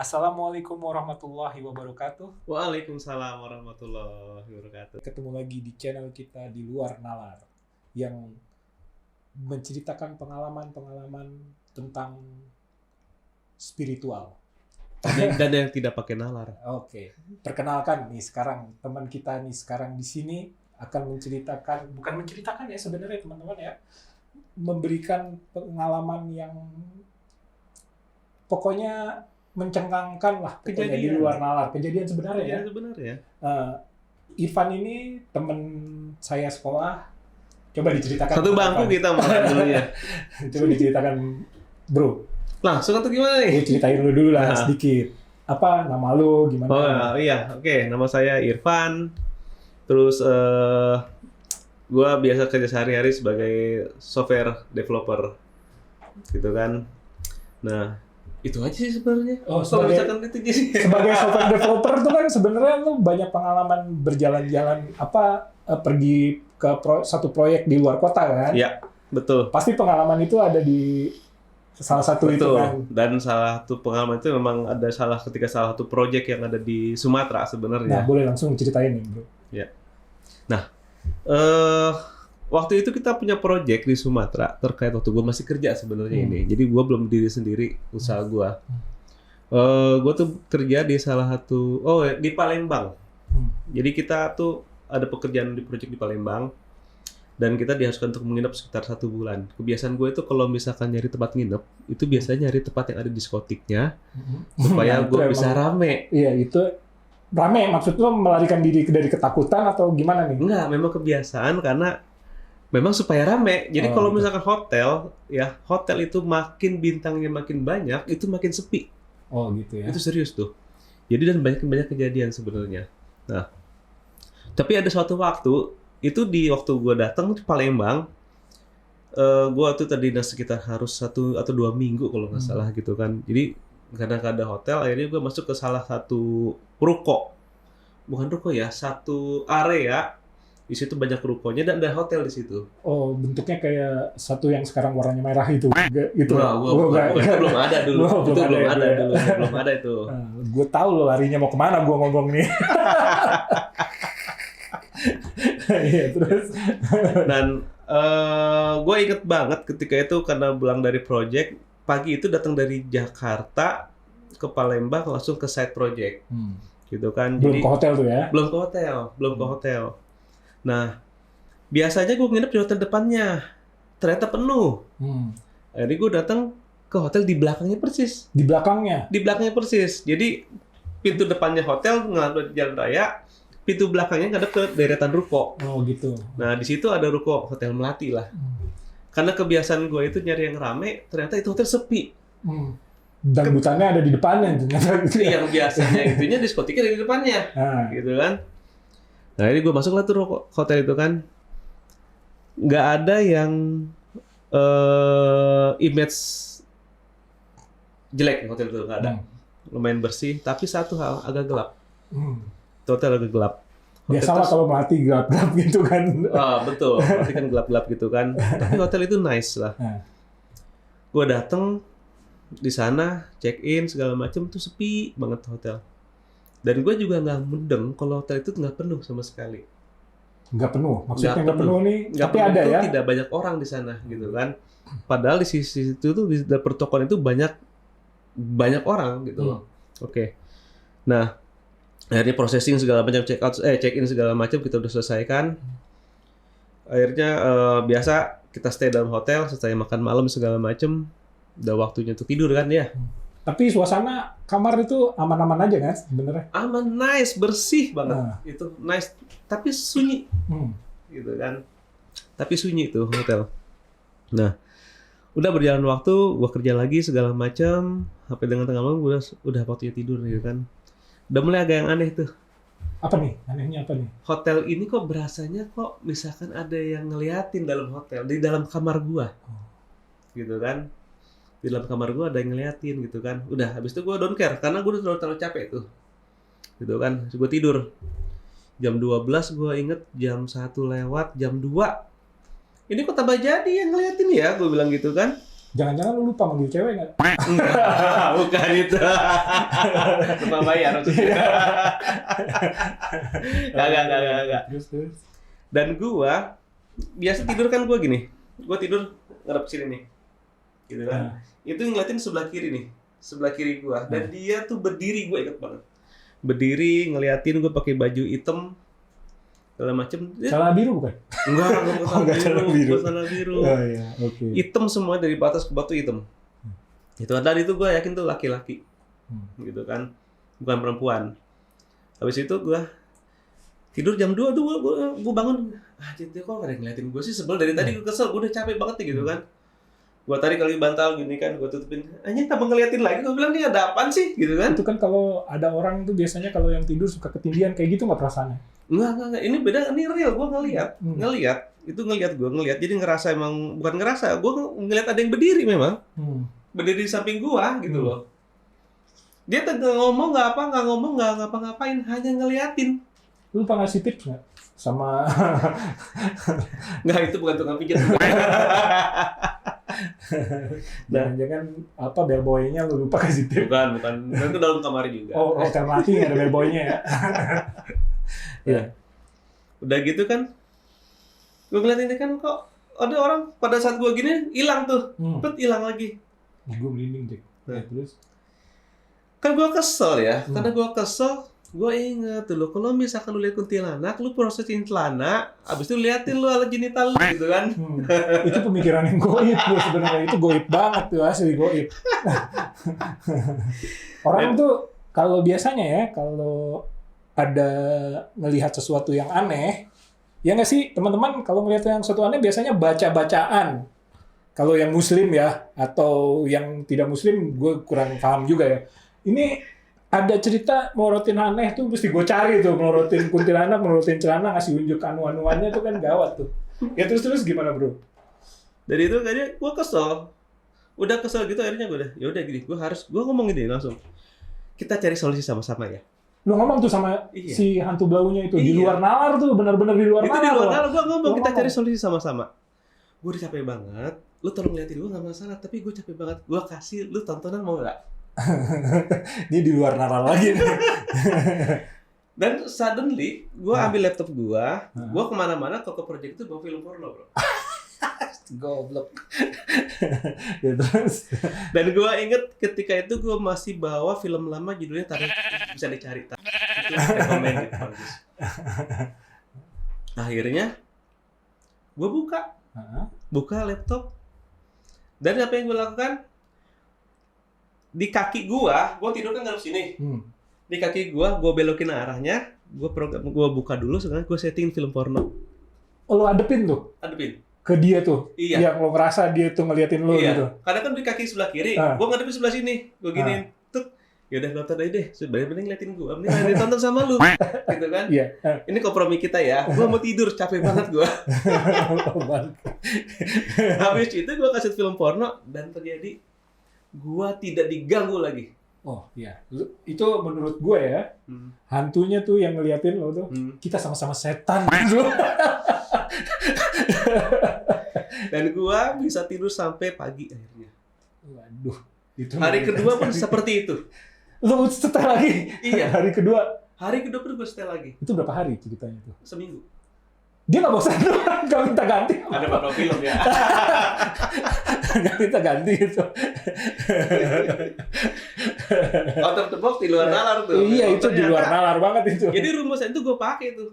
Assalamualaikum warahmatullahi wabarakatuh. Waalaikumsalam warahmatullahi wabarakatuh. Ketemu lagi di channel kita di luar nalar yang menceritakan pengalaman-pengalaman tentang spiritual. Dan yang tidak pakai nalar. Oke, perkenalkan nih sekarang teman kita nih sekarang di sini akan bukan menceritakan ya sebenarnya teman-teman ya, memberikan pengalaman yang pokoknya mencengangkan lah pokoknya di luar nalar, kejadian sebenarnya ya. Sebenarnya. Irfan ini teman saya sekolah. Coba diceritakan. Satu bangku kita makan dulu ya. Coba diceritakan, bro. Langsung atau gimana nih? Ceritain dulu lah sedikit. Apa nama lu, gimana? Oh iya, oke. Nama saya Irfan. Terus gue biasa kerja sehari-hari sebagai software developer, gitu kan. Nah, itu aja sih sebenarnya. Oh, kalau misalkan itu jadi sebagai software developer tuh kan sebenarnya lu banyak pengalaman berjalan-jalan pergi ke satu proyek di luar kota kan? Iya, betul. Pasti pengalaman itu ada di salah satu itu kan. Dan salah satu pengalaman itu memang ada ketika salah satu proyek yang ada di Sumatera sebenarnya. Nah, boleh langsung ceritain nih, bro. Ya. Nah, waktu itu kita punya proyek di Sumatera terkait waktu gue masih kerja sebenarnya ini. Jadi gue belum berdiri sendiri usaha gue. Gue tuh kerja di salah satu, di Palembang. Jadi kita tuh ada pekerjaan di proyek di Palembang dan kita diharuskan untuk menginap sekitar 1 bulan. Kebiasaan gue itu kalau misalkan nyari tempat nginep, itu biasanya nyari tempat yang ada diskotiknya supaya gue bisa rame. Iya, itu rame, maksud lo melarikan diri dari ketakutan atau gimana nih? Enggak, memang kebiasaan karena memang supaya rame. Jadi kalau misalkan hotel itu makin bintangnya makin banyak, itu makin sepi. Oh gitu ya. Itu serius tuh. Jadi dan banyak kejadian sebenarnya. Nah, tapi ada suatu waktu, itu di waktu gue datang di Palembang, gue tuh tadi sekitar harus 1 atau 2 minggu kalau nggak salah gitu kan. Jadi karena nggak ada hotel, akhirnya gue masuk ke salah satu ruko. Bukan ruko ya, satu area. Di situ banyak rukonya dan ada hotel di situ. Oh, bentuknya kayak satu yang sekarang warnanya merah itu. Itu belum ada dulu. Belum ada itu. Gue tahu lo larinya mau kemana gue ngomong nih. Iya, terus. Dan gue inget banget ketika itu karena pulang dari project, pagi itu datang dari Jakarta ke Palembang langsung ke site project. Gitu kan. Belum ke hotel tuh ya? Belum ke hotel. Nah, biasanya gue nginep di hotel depannya. Ternyata penuh. Akhirnya gue datang ke hotel di belakangnya persis. Di belakangnya? Di belakangnya persis. Jadi pintu depannya hotel ngadep jalan raya, pintu belakangnya ngadep ke deretan ruko. Oh gitu. Nah, di situ ada ruko Hotel Melati lah. Karena kebiasaan gue itu nyari yang rame, ternyata itu hotel sepi. Dan butannya ada di depannya. Yang biasanya itunya diskotiknya ada di depannya. Gitu kan. Nah, ini gue masuklah tuh hotel itu kan. Nggak ada yang image jelek hotel itu, nggak ada. Lumayan bersih, tapi satu hal agak gelap. Hotel agak gelap. Biasalah kalau Melati gelap-gelap gitu kan. Betul, Melati kan gelap-gelap gitu kan. Tapi hotel itu nice lah. Gue dateng di sana, check in segala macam tuh sepi banget hotel. Dan gue juga nggak mudeng kalau hotel itu nggak penuh sama sekali. Nggak penuh? Maksudnya nggak penuh nih? Tapi ada ya? Tidak banyak orang di sana gitu kan. Padahal di sisi itu tuh di pertokoan itu banyak orang gitu loh. Oke. Nah, akhirnya processing segala macam, check in segala macam kita udah selesaikan. Akhirnya biasa kita stay dalam hotel, selesai makan malam segala macam, udah waktunya untuk tidur kan ya. Tapi suasana kamar itu aman-aman aja kan sebenarnya? Aman, nice, bersih banget. Itu nice, tapi sunyi. Gitu kan. Tapi sunyi tuh hotel. Nah, udah berjalan waktu, gua kerja lagi segala macam, sampai dengan tengah malam udah waktunya tidur gitu kan. Udah mulai agak yang aneh tuh. Apa nih? Anehnya apa nih? Hotel ini kok berasanya kok misalkan ada yang ngeliatin dalam hotel, di dalam kamar gua. Gitu kan. Di dalam kamar gue ada yang ngeliatin gitu kan. Udah, habis itu gue don't care karena gue udah terlalu capek tuh. Gitu kan. Gue tidur. Jam 12 gue inget, jam 1 lewat, jam 2. Ini kok tambah jadi yang ngeliatin ya, gue bilang gitu kan. Jangan-jangan lu lupa manggil cewek nggak? Enggak, bukan itu. Lupa bayar maksudnya. Enggak. Terus. Dan gua biasa tidur kan gua gini. Gua tidur ngarep sini nih. Gitu kan. Itu ngeliatin sebelah kiri nih. Sebelah kiri gua. Dan dia tuh berdiri, gua inget banget. Berdiri ngeliatin gua pakai baju hitam segala macem. Celana biru bukan? Enggak celana biru. Celana biru. Oh iya, oke. Hitam semua dari atas ke bawah tuh hitam. Itu tadi itu gue yakin tuh laki-laki. Gitu kan. Bukan perempuan. Habis itu gue tidur jam 2 gue bangun. Anjir, kok gak ada yang ngeliatin gue sih, sebel dari tadi gue kesel, gue udah capek banget nih gitu kan. Gue tarik kali bantal gini kan, gue tutupin. Anjir, tak ngeliatin lagi, gue bilang nih ada apaan sih gitu kan. Itu kan kalau ada orang tuh biasanya kalau yang tidur suka ketindihan kayak gitu nggak perasaannya? Enggak. Ini beda, ini real. Gue ngeliat. Itu ngeliat. Jadi ngerasa emang, bukan ngerasa. Gue ngeliat ada yang berdiri memang. Berdiri di samping gue gitu loh. Dia nggak ngomong, nggak ngomong, nggak ngapa-ngapain. Hanya ngeliatin. Lu lupa ngasih tips nggak? Sama... Nggak, itu bukan tukang pijat. Jangan-jangan apa bellboy-nya lu lupa kasih tips? Bukan. Itu dalam kamar juga. Oh, karena mati nggak ada bellboy-nya ya? Ya. Udah gitu kan, gue ngeliatin kan kok ada orang pada saat gue gini hilang tuh, hilang lagi. Gue merinding Jack. Ya, terus? Kan gue kesel ya, karena gue kesel, gue inget dulu kalau misalkan lu lihat kuntilanak, lu prosesin celana, abis itu liatin lu alat genital lu gitu kan. Itu pemikiran yang goib gue sebenarnya, itu goib banget tuh, asli goib. Orang tuh kalau biasanya ya, kalau ada ngelihat sesuatu yang aneh, ya nggak sih teman-teman, kalau ngelihat yang sesuatu aneh biasanya baca-bacaan. Kalau yang muslim ya, atau yang tidak muslim, gue kurang paham juga ya. Ini ada cerita melorotin aneh tuh, mesti gue cari tuh, melorotin kuntilanak, melorotin celana, ngasih unjuk anu-anuannya tuh kan gawat tuh. Ya terus gimana bro? Dari itu kayaknya gue kesel. Udah kesel gitu akhirnya gue udah gini, gue ngomong gini langsung. Kita cari solusi sama-sama ya. Lu ngomong tuh sama si hantu blaunya itu, di luar nalar tuh, benar-benar di luar nalar. Itu di luar nalar, gue ngomong kita cari solusi sama-sama. Gue udah capek banget, lu tolong liatin gue gak masalah, tapi gue capek banget, gue kasih lu tontonan mau gak? Ini di luar nalar lagi nih. Dan suddenly, gue ambil laptop gue kemana-mana ke project itu bawa film porno bro. Goblok. Ya, terus. Dan gue inget ketika itu gue masih bawa film lama judulnya Tarik, bisa dicari. Itu recommended bagus. Akhirnya gue buka laptop, dan apa yang gue lakukan di kaki gue tidur kan ngadep sini. Di kaki gue belokin arahnya, gue buka dulu, sekarang gue setting film porno. Oh, lo adepin tuh? Adepin ke dia tuh, iya. Yang lo ngerasa dia tuh ngeliatin lo gitu. Karena kan di kaki sebelah kiri, gue ngadepin sebelah sini, gue giniin, tuh, yaudah nonton aja deh, sebenarnya ngeliatin gue, mending ditonton sama lu, gitu kan? Iya. Ini kompromi kita ya, gue mau tidur, capek banget gue. Habis itu gue kasih film porno, dan terjadi, gue tidak diganggu lagi. Oh iya, itu menurut gue ya, hantunya tuh yang ngeliatin lo tuh, kita sama-sama setan. Dan gua bisa tidur sampai pagi akhirnya. Waduh. Itu hari kedua pun seperti itu. Lu setel lagi? Iya. Hari kedua pun gua setel lagi. Itu berapa hari ceritanya tuh? Seminggu. Dia nggak bosan tuh, nggak minta ganti. Ada beberapa film ya. Nggak minta ganti gitu. Out of the box di luar nalar tuh. Iya, itu di luar nalar banget itu. Jadi rumusnya itu gua pakai tuh.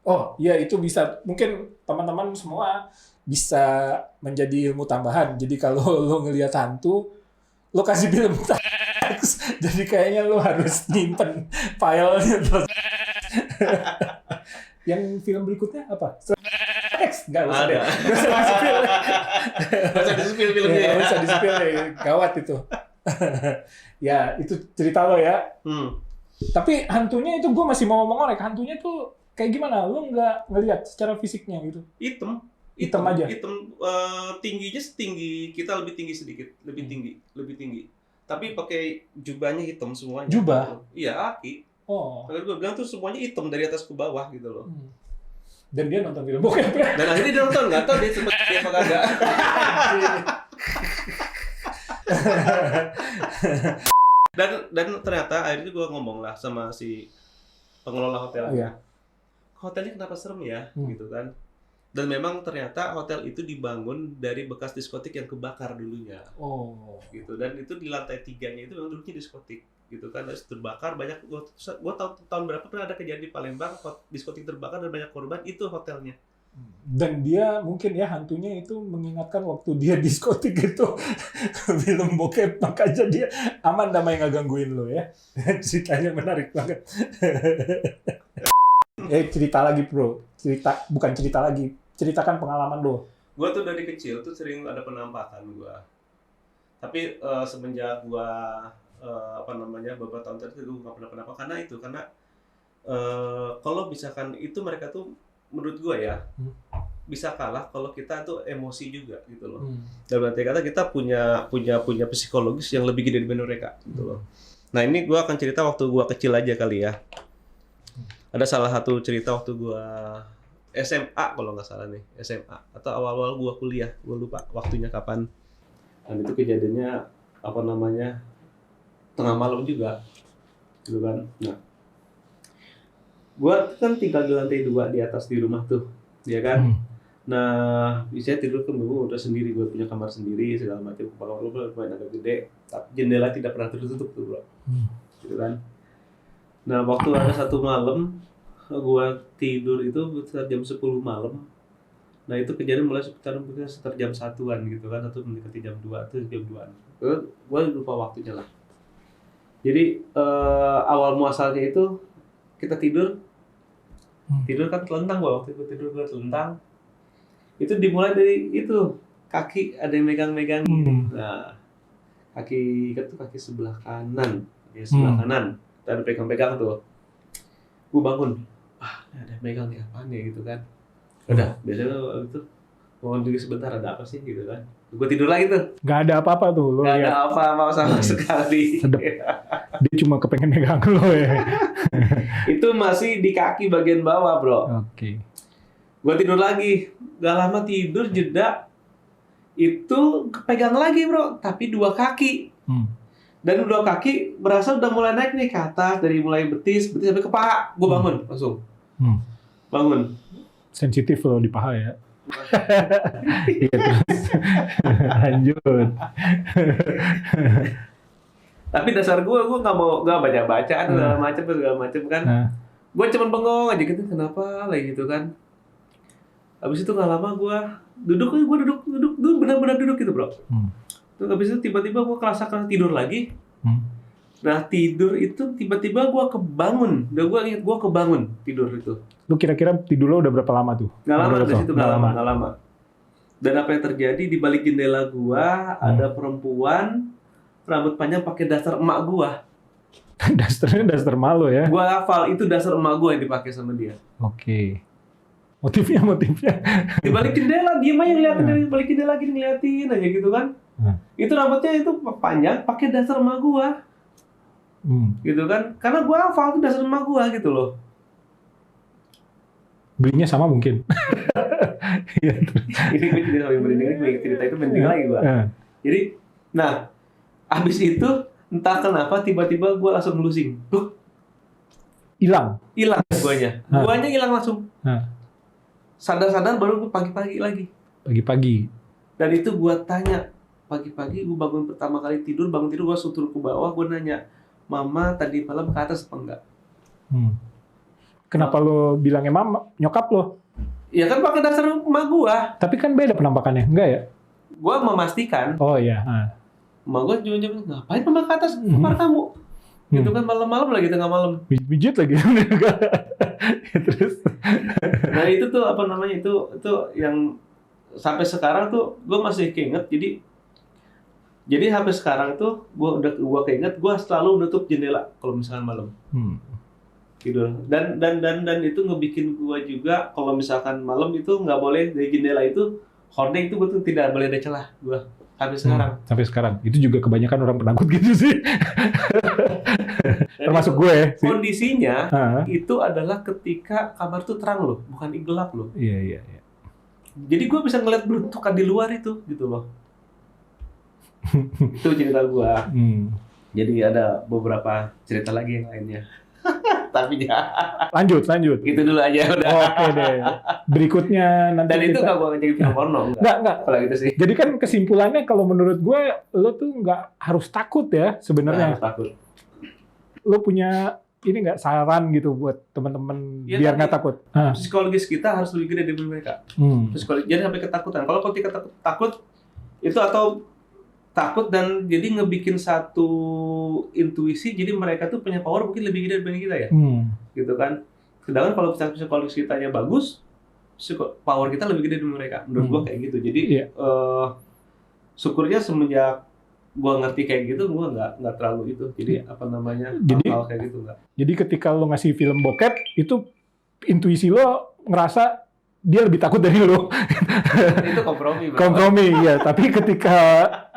Oh iya, itu bisa, mungkin teman-teman semua bisa menjadi ilmu tambahan. Jadi kalau lo ngelihat hantu, lo kasih film teks. Jadi kayaknya lo harus nyimpen filenya terus. Yang film berikutnya apa? Teks nggak usah deh. Bisa di-spill filmnya. Ya, bisa di-spill ya. Gawat itu. Ya itu cerita lo ya. Tapi hantunya itu gue masih mau ngomong, hantunya tuh kayak gimana? Lu nggak ngelihat secara fisiknya gitu? Hitam aja. Tingginya setinggi kita, lebih tinggi sedikit, lebih tinggi. Tapi pakai jubahnya hitam semuanya. Jubah? Iya, laki. Oh. Kalau gue bilang tuh semuanya hitam dari atas ke bawah gitu loh. Dan dia nonton film bokep ya? Dan akhirnya dia nonton, nggak tahu dia sempat dia apa kagak. Dan ternyata akhirnya gue ngomong lah sama si pengelola hotelnya. Iya. Hotelnya kenapa serem ya, Hmm. gitu kan? Dan memang ternyata hotel itu dibangun dari bekas diskotik yang kebakar dulunya, Oh. gitu. Dan itu di lantai 3-nya itu memang dulunya diskotik, gitu kan. Terus terbakar banyak. Gue tahu tahun berapa pernah ada kejadian di Palembang, diskotik terbakar dan banyak korban. Itu hotelnya. Dan dia mungkin ya hantunya itu mengingatkan waktu dia diskotik itu film bokep, makanya dia aman damai nggak gangguin lo ya. Ceritanya menarik banget. Cerita lagi bro, bukan cerita lagi, ceritakan pengalaman lo. Gue tuh dari kecil tuh sering ada penampakan gue. Tapi semenjak gue beberapa tahun terakhir gue nggak pernah karena kalau misalkan itu mereka tuh menurut gue ya bisa kalah kalau kita tuh emosi juga gitu loh. Dalam arti kata kita punya psikologis yang lebih gede dibanding mereka gitu loh. Nah ini gue akan cerita waktu gue kecil aja kali ya. Ada salah satu cerita waktu gue SMA kalau nggak salah nih, SMA atau awal-awal gue kuliah, gue lupa waktunya kapan. Dan itu kejadiannya tengah malam juga, gitu kan. Nah, gue kan tinggal di lantai 2 di atas di rumah tuh, ya kan. Nah, bisa tidur kan gue udah sendiri, gue punya kamar sendiri segala macam. Kalau lumayan agak gede, tapi jendela tidak pernah tertutup tuh bro, gitu kan. Nah, waktu ada satu malam gue tidur itu sekitar jam 10 malam. Nah, itu kejadian mulai sekitar jam 1-an gitu kan, atau mendekati jam 2 atau jam 2-an. Gue lupa waktunya lah. Jadi awal muasalnya itu kita tidur kan telentang, waktu itu tidur gue telentang. Itu dimulai dari itu kaki ada yang megang-megang. Nah, kaki itu kaki sebelah kanan, kanan. Ada pegang-pegang tuh. Gue bangun, ada yang megang nih apaan ya gitu kan. Udah, biasanya itu bangun diri sebentar, ada apa sih gitu kan. Gue tidur lagi tuh. Gak ada apa-apa tuh lo. Gak ada apa-apa sama sekali. Sedep. Dia cuma kepengen megang lo ya. Itu masih di kaki bagian bawah bro. Oke. Gue tidur lagi, gak lama tidur jeda itu kepegang lagi bro, tapi 2 kaki. Dan 2 kaki berasa udah mulai naik nih ke atas, dari mulai betis sampai ke paha. Gue bangun langsung. Bangun. Sensitif lo di paha ya. Iya, terus lanjut. Tapi dasar gue nggak baca segala macam kan. Gue cuma bengong aja gitu, kenapa lagi gitu kan. Habis itu nggak lama gue duduk benar-benar duduk gitu bro. Terus habis itu tiba-tiba gue kerasa tidur lagi. Nah tidur itu tiba-tiba gue kebangun. Gue ingat gue kebangun tidur itu. Lu kira-kira tidur lo udah berapa lama tuh? Nggak lama dari situ, nggak lama. Dan apa yang terjadi di balik jendela gue ada perempuan rambut panjang pakai daster emak gue. Dasternya daster malu ya? Gue hafal itu daster emak gue yang dipakai sama dia. Oke. Motifnya. Di balik jendela diem aja ngeliatin dari balik jendela gini ngeliatin aja gitu kan. Itu rambutnya itu panjang pakai daster emak gue. Gitu kan, karena gue hafal itu dasar emak gue gitu loh. Belinya sama mungkin. Ini gue cerita sampai merinding, cerita itu penting lagi gue. Jadi, nah, abis itu entah kenapa tiba-tiba gue langsung ngelusing. Hilang guanya hilang langsung. Sadar-sadar baru pagi-pagi lagi. Pagi-pagi. Dan itu gue tanya, pagi-pagi gue bangun pertama kali bangun tidur gue sutur ke bawah, gue nanya, Mama tadi malam ke atas apa enggak? Kenapa lo bilangnya mama, nyokap lo? Ya kan pakai dasar emak gua. Tapi kan beda penampakannya, enggak ya? Gua memastikan. Oh iya. Emak gua cuma ngapain mama ke atas kamar kamu? Gitu kan malam-malam lagi tengah malam. Pijit lagi. Terus. Nah itu tuh itu yang sampai sekarang tuh gua masih keinget. Jadi sampai sekarang tuh gua keinget, gua selalu nutup jendela kalau misalkan malam. Gitu. Dan itu ngebikin gua juga kalau misalkan malam itu nggak boleh dari jendela itu hordeng itu gua tuh tidak boleh ada celah gua sampai sekarang. Sampai sekarang. Itu juga kebanyakan orang penakut gitu sih. Termasuk gue. Kondisinya itu adalah ketika kamar tuh terang loh, bukan gelap loh. Iya. Jadi gua bisa ngeliat bentukan di luar itu gitu loh. Itu cerita gua. Hmm. Jadi ada beberapa cerita lagi yang lainnya. Tapi ya Lanjut. itu dulu aja udah. Oke deh. Berikutnya nanti Dan itu kita... gak gua ngajak film porno. Enggak. Kalau gitu sih. Jadi kan kesimpulannya kalau menurut gue, lo tuh nggak harus takut ya sebenarnya. Nah, takut. Lo punya ini nggak saran gitu buat teman-teman Iya, biar tapi- nggak takut? Ah. Psikologis kita harus lebih gede dari mereka. Hmm. Psikologis jangan sampai ketakutan. Kalau ketika takut itu atau takut dan jadi ngebikin satu intuisi, jadi mereka tuh punya power mungkin lebih gede dibanding kita ya, Hmm. gitu kan. Sedangkan kalau psikologis kitanya bagus, power kita lebih gede dari mereka. Menurut gua kayak gitu. Jadi Iya. syukurnya semenjak gua ngerti kayak gitu, gua nggak terlalu itu. Jadi apa namanya, Jadi- hal kayak gitu nggak. Jadi ketika lo ngasih film bokep, itu intuisi lo ngerasa dia lebih takut dari lo. Itu kompromi. Bro. Kompromi, ya. Tapi ketika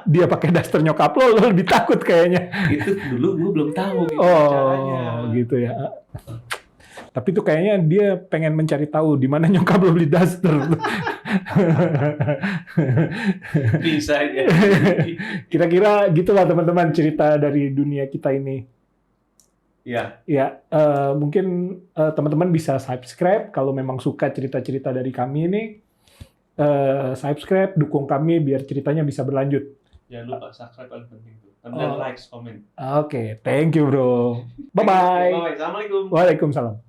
dia pakai daster nyokap lo lebih takut kayaknya. Itu dulu gua belum tahu gitu caranya. Oh, gitu ya. Tapi itu kayaknya dia pengen mencari tahu di mana nyokap lo beli daster. Bisa ya. Kira-kira gitulah teman-teman cerita dari dunia kita ini. Ya. Ya, mungkin teman-teman bisa subscribe kalau memang suka cerita-cerita dari kami ini. Subscribe, dukung kami biar ceritanya bisa berlanjut. Jangan lupa subscribe paling penting tuh. Dan Oh. like, comment. Oke, thank you bro. Bye-bye. Bye. Assalamualaikum. Waalaikumsalam.